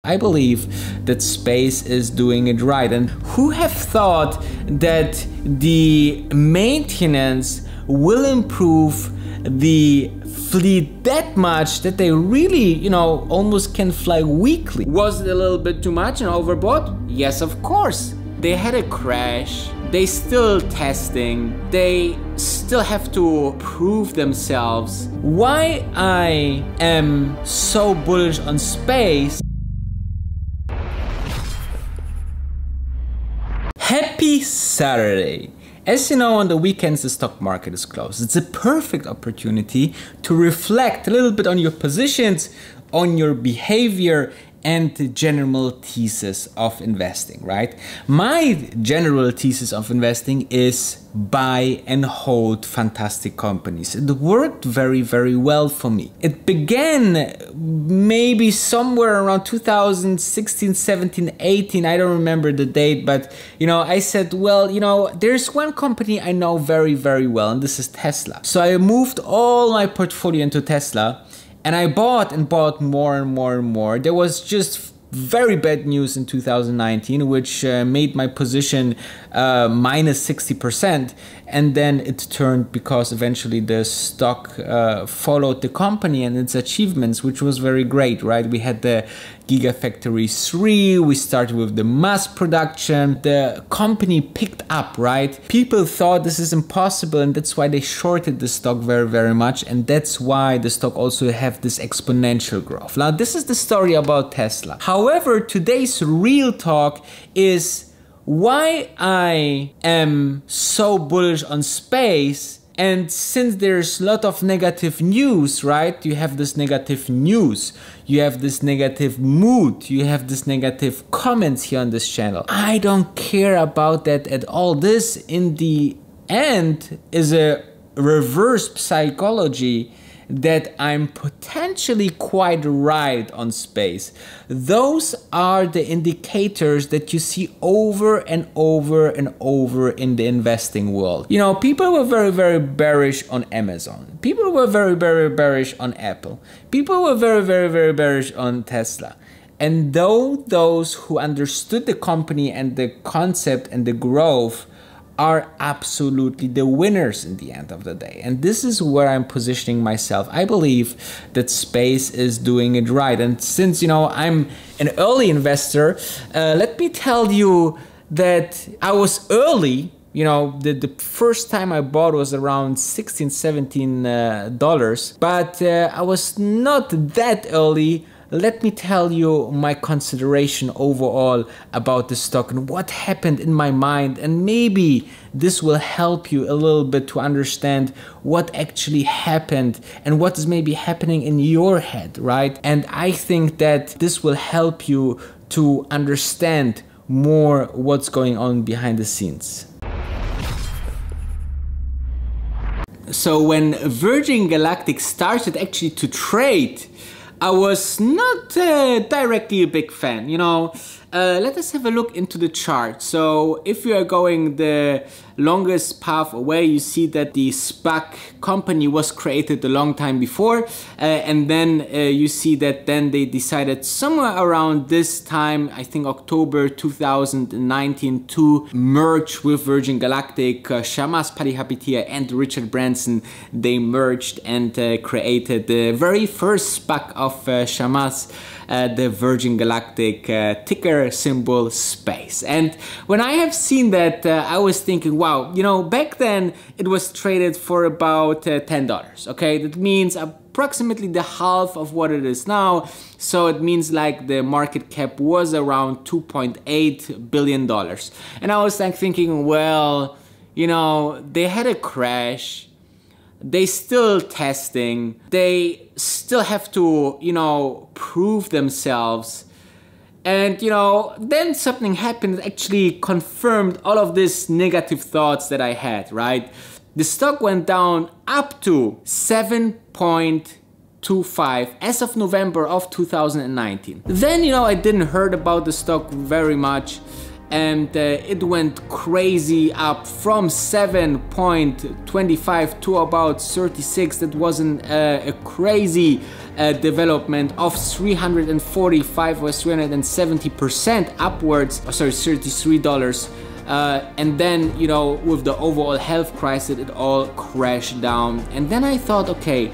I believe that space is doing it right. And who have thought that the maintenance will improve the fleet that much that they really, you know, almost can fly weekly? Was it a little bit too much and overbought? Yes, of course. They had a crash. They still testing. They still have to prove themselves. Why I am so bullish on space? Happy Saturday! As you know, on the weekends the stock market is closed. It's a perfect opportunity to reflect a little bit on your positions, on your behavior, and the general thesis of investing, right? My general thesis of investing is buy and hold fantastic companies. It worked very, very well for me. It began maybe somewhere around 2016, 17, 18, I don't remember the date, but you know, I said, well, you know, there's one company I know very, very well, and this is Tesla. So I moved all my portfolio into Tesla. And I bought and bought more and more and more. There was just very bad news in 2019, which made my position minus 60%. And then it turned because eventually the stock followed the company and its achievements, which was very great, right? We had the Gigafactory 3, we started with the mass production, the company picked up, right? People thought this is impossible, and that's why they shorted the stock very, very much, and that's why the stock also have this exponential growth. Now, this is the story about Tesla. However, today's real talk is why I am so bullish on space. And since there's a lot of negative news, right? You have this negative news, you have this negative mood, you have this negative comments here on this channel. I don't care about that at all. This, in the end, is a reverse psychology that I'm potentially quite right on space. Those are the indicators that you see over and over and over in the investing world. You know, people were very, very bearish on Amazon. People were very, very bearish on Apple. People were very, very, very bearish on Tesla. And though those who understood the company and the concept and the growth are absolutely the winners in the end of the day. And this is where I'm positioning myself. I believe that space is doing it right. And since, you know, I'm an early investor, let me tell you that I was early. You know, the first time I bought was around $16, $17, but I was not that early. Let me tell you my consideration overall about the stock and what happened in my mind, and maybe this will help you a little bit to understand what actually happened and what is maybe happening in your head, right? And I think that this will help you to understand more what's going on behind the scenes. So when Virgin Galactic started actually to trade, I was not directly a big fan, you know. Let us have a look into the chart. So if you are going the longest path away, you see that the SPAC company was created a long time before, and then you see that then they decided somewhere around this time, I think October 2019, to merge with Virgin Galactic. Shamash Palihapitiya and Richard Branson, they merged and created the very first SPAC of Shamash, the Virgin Galactic ticker symbol SPACE. And when I have seen that, I was thinking, wow, you know, back then it was traded for about $10. Okay, that means approximately the half of what it is now. So it means like the market cap was around $2.8 billion. And I was like thinking, well, you know, they had a crash. They still testing, they still have to, you know, prove themselves. And, you know, then something happened that actually confirmed all of these negative thoughts that I had, right? The stock went down up to 7.25 as of November of 2019. Then, you know, I didn't heard about the stock very much. and it went crazy up from 7.25 to about 36. That wasn't a crazy development of 345 or 370% upwards. Oh, sorry, $33. And then, you know, with the overall health crisis, it all crashed down. And then I thought, okay,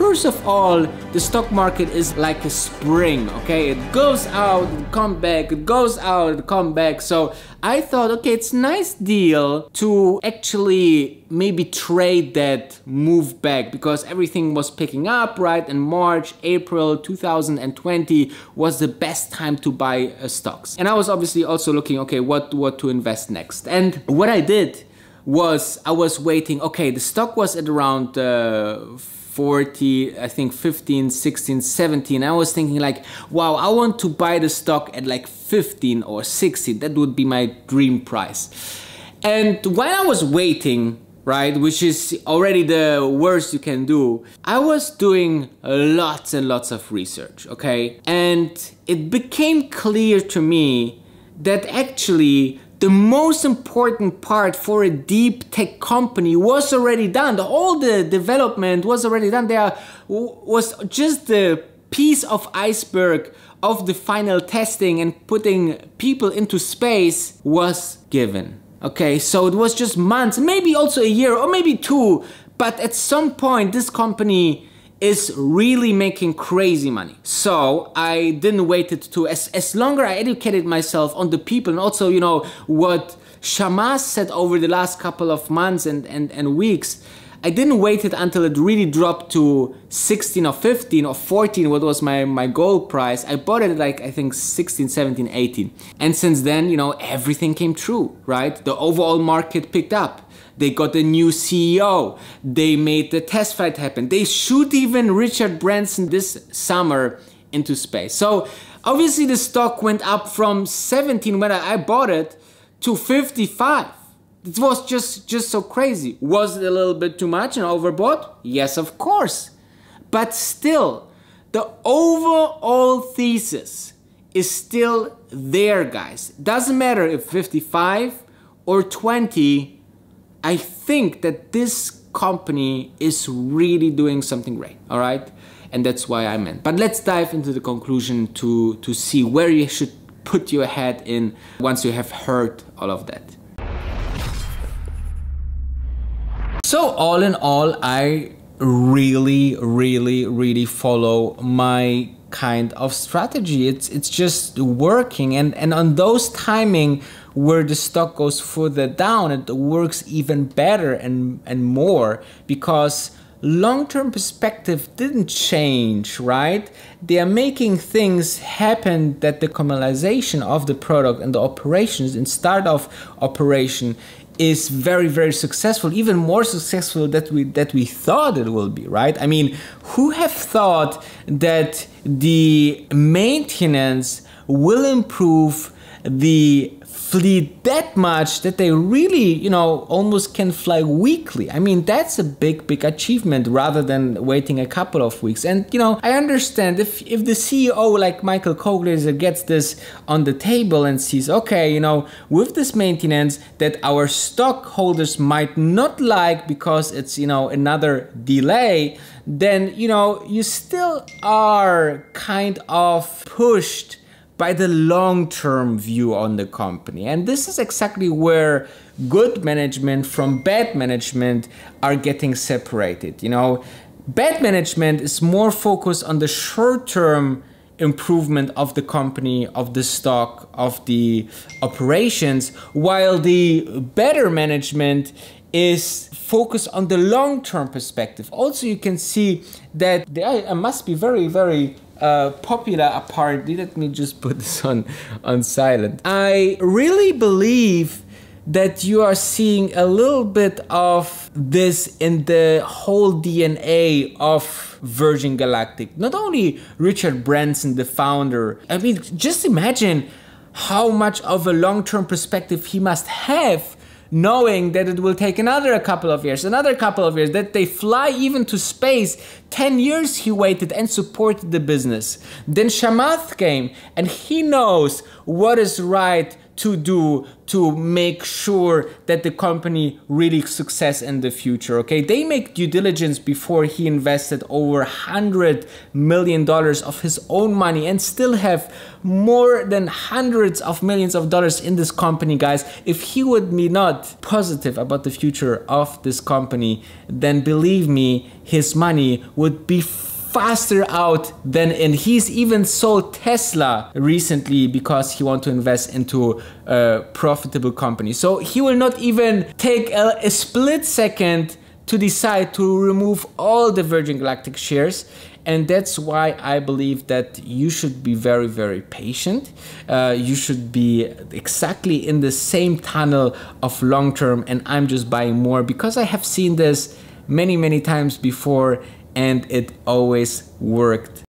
first of all, the stock market is like a spring, okay? It goes out, it comes back, it goes out, it comes back. So I thought, okay, it's a nice deal to actually maybe trade that move back, because everything was picking up, right? In March, April 2020 was the best time to buy stocks. And I was obviously also looking, okay, what to invest next. And what I did was I was waiting, okay, the stock was at around 40, I think 15, 16, 17. I was thinking like, wow, I want to buy the stock at like 15 or 16. That would be my dream price. And while I was waiting, right, which is already the worst you can do, I was doing lots and lots of research, okay? And it became clear to me that actually the most important part for a deep tech company was already done. All the development was already done. There was just the piece of iceberg of the final testing and putting people into space was given. Okay, so it was just months, maybe also a year or maybe 2, but at some point this company is really making crazy money. So I didn't wait it to, as longer I educated myself on the people and also, you know, what Shamas said over the last couple of months and weeks, I didn't wait it until it really dropped to 16 or 15 or 14, what was my goal price. I bought it at like, I think 16, 17, 18. And since then, you know, everything came true, right? The overall market picked up. They got a new CEO. They made the test flight happen. They shoot even Richard Branson this summer into space. So obviously the stock went up from 17 when I bought it to 55. It was just so crazy. Was it a little bit too much and overbought? Yes, of course. But still, the overall thesis is still there, guys. Doesn't matter if 55 or 20, I think that this company is really doing something great, all right? And that's why I'm in. But let's dive into the conclusion to see where you should put your head in once you have heard all of that. So all in all, I really follow my kind of strategy. It's just working, and on those timing where the stock goes further down, it works even better and more, because long-term perspective didn't change, right? They are making things happen, that the commercialization of the product and the operations and start of operation is very successful, even more successful that we thought it will be, right? I mean, who have thought that the maintenance will improve the fleet that much that they really, you know, almost can fly weekly? I mean, that's a big achievement rather than waiting a couple of weeks. And, you know, I understand if the CEO like Michael Kogler gets this on the table and sees, okay, you know, with this maintenance that our stockholders might not like because it's, you know, another delay, then, you know, you still are kind of pushed by the long-term view on the company. And this is exactly where good management from bad management are getting separated. You know, bad management is more focused on the short-term improvement of the company, of the stock, of the operations, while the better management is focused on the long-term perspective. Also, you can see that there must be very popular apparently. Let me just put this on silent. I really believe that you are seeing a little bit of this in the whole DNA of Virgin Galactic. Not only Richard Branson, the founder. I mean, just imagine how much of a long-term perspective he must have, knowing that it will take another couple of years, that they fly even to space. 10 years he waited and supported the business. Then Chamath came, and he knows what is right to do to make sure that the company really success in the future. Okay, they make due diligence before he invested over $100 million of his own money and still have more than hundreds of millions of dollars in this company, guys. If he would be not positive about the future of this company, then believe me, his money would be faster out than in. He's even sold Tesla recently because he wants to invest into a profitable company. So he will not even take a split second to decide to remove all the Virgin Galactic shares. And that's why I believe that you should be very, very patient. You should be exactly in the same tunnel of long term. And I'm just buying more because I have seen this many, many times before, and it always worked.